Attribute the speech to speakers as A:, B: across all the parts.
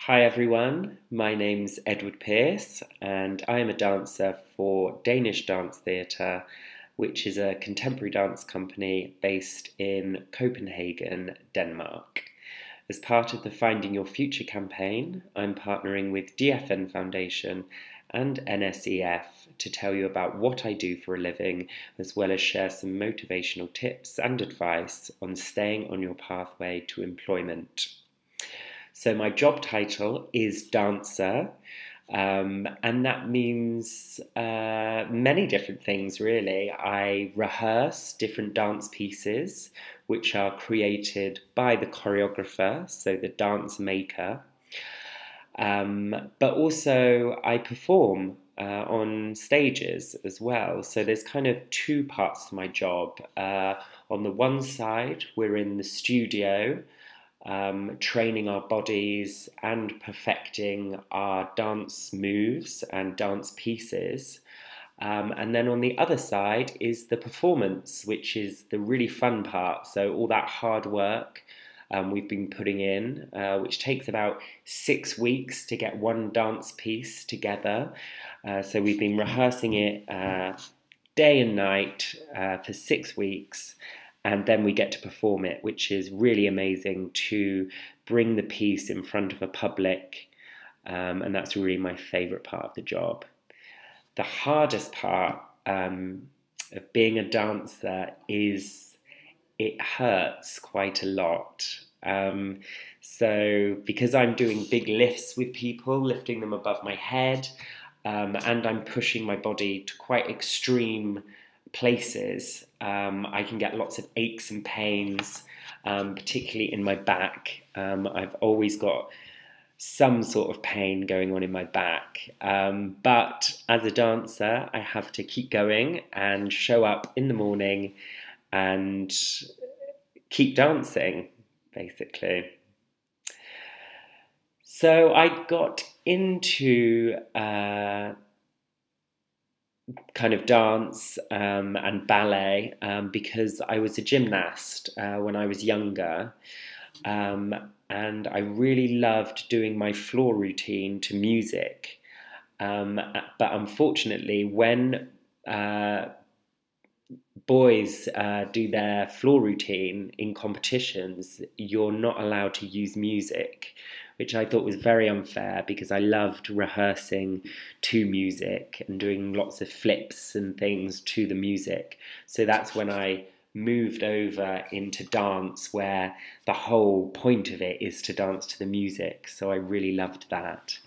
A: Hi everyone, my name's Edward Pearce and I am a dancer for Danish Dance Theatre, which is a contemporary dance company based in Copenhagen, Denmark. As part of the Finding Your Future campaign, I'm partnering with DFN Foundation and NSEF to tell you about what I do for a living, as well as share some motivational tips and advice on staying on your pathway to employment. So my job title is dancer, and that means many different things really. I rehearse different dance pieces which are created by the choreographer, so the dance maker, but also I perform on stages as well. So there's kind of two parts to my job. On the one side, we're in the studio, training our bodies and perfecting our dance moves and dance pieces. And then on the other side is the performance, which is the really fun part. So all that hard work we've been putting in, which takes about 6 weeks to get one dance piece together. So we've been rehearsing it day and night for 6 weeks. And then we get to perform it, which is really amazing to bring the piece in front of a public. And that's really my favourite part of the job. The hardest part of being a dancer is it hurts quite a lot. So because I'm doing big lifts with people, lifting them above my head, and I'm pushing my body to quite extreme places, I can get lots of aches and pains, particularly in my back. I've always got some sort of pain going on in my back, but as a dancer I have to keep going and show up in the morning and keep dancing, basically. So I got into kind of dance and ballet because I was a gymnast when I was younger, and I really loved doing my floor routine to music, but unfortunately when boys do their floor routine in competitions, you're not allowed to use music, which I thought was very unfair because I loved rehearsing to music and doing lots of flips and things to the music. So that's when I moved over into dance, where the whole point of it is to dance to the music. So I really loved that.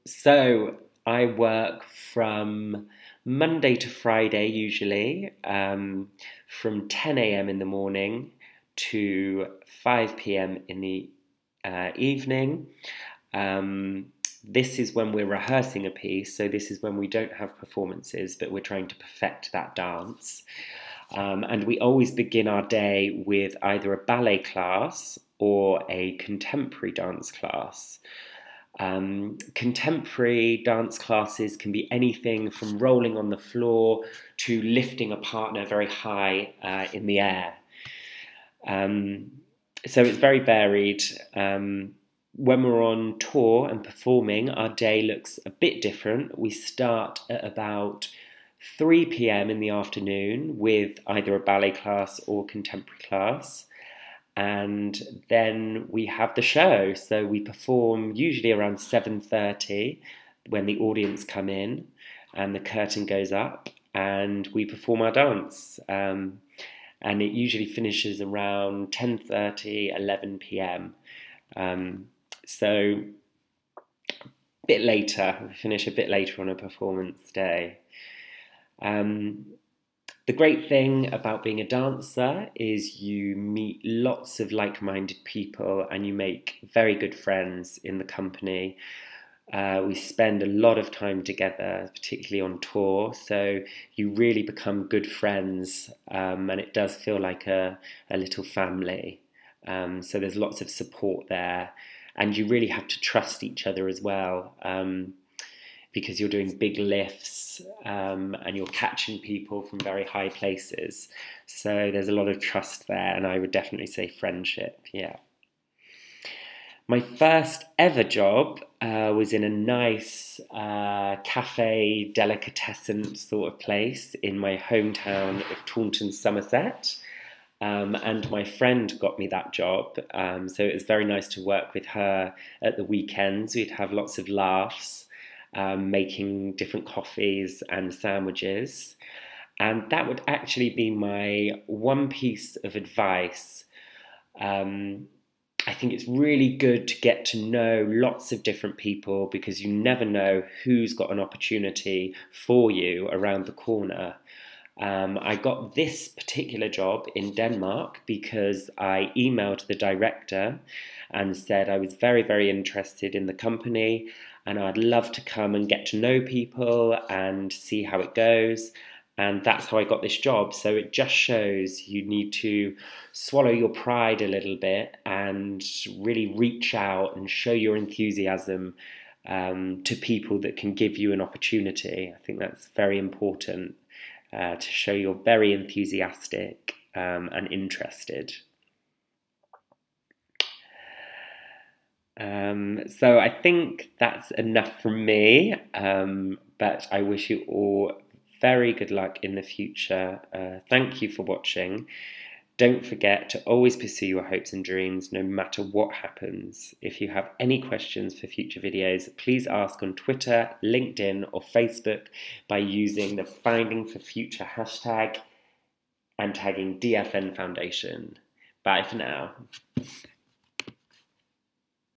A: So I work from Monday to Friday usually, from 10 a.m. in the morning to 5 p.m. in the evening. This is when we're rehearsing a piece, so this is when we don't have performances, but we're trying to perfect that dance. And we always begin our day with either a ballet class or a contemporary dance class. Contemporary dance classes can be anything from rolling on the floor to lifting a partner very high in the air. So it's very varied. When we're on tour and performing, our day looks a bit different. We start at about 3 p.m. in the afternoon with either a ballet class or contemporary class. And then we have the show. So we perform usually around 7:30 when the audience come in and the curtain goes up, and we perform our dance. And it usually finishes around 10:30, 11 p.m. So a bit later, we finish a bit later on a performance day. The great thing about being a dancer is you meet lots of like-minded people and you make very good friends in the company. We spend a lot of time together, particularly on tour, so you really become good friends, and it does feel like a little family. So there's lots of support there, and you really have to trust each other as well, because you're doing big lifts and you're catching people from very high places. So there's a lot of trust there, and I would definitely say friendship, yeah. My first ever job was in a nice cafe delicatessen sort of place in my hometown of Taunton, Somerset. And my friend got me that job, so it was very nice to work with her at the weekends. We'd have lots of laughs, making different coffees and sandwiches. And that would actually be my one piece of advice. I think it's really good to get to know lots of different people because you never know who's got an opportunity for you around the corner. I got this particular job in Denmark because I emailed the director and said I was very, very interested in the company and I'd love to come and get to know people and see how it goes. And that's how I got this job. So it just shows you need to swallow your pride a little bit and really reach out and show your enthusiasm to people that can give you an opportunity. I think that's very important. To show you're very enthusiastic and interested. So I think that's enough from me, but I wish you all very good luck in the future. Thank you for watching. Don't forget to always pursue your hopes and dreams no matter what happens. If you have any questions for future videos, please ask on Twitter, LinkedIn or Facebook by using the Finding for Future hashtag and tagging DFN Foundation. Bye for now.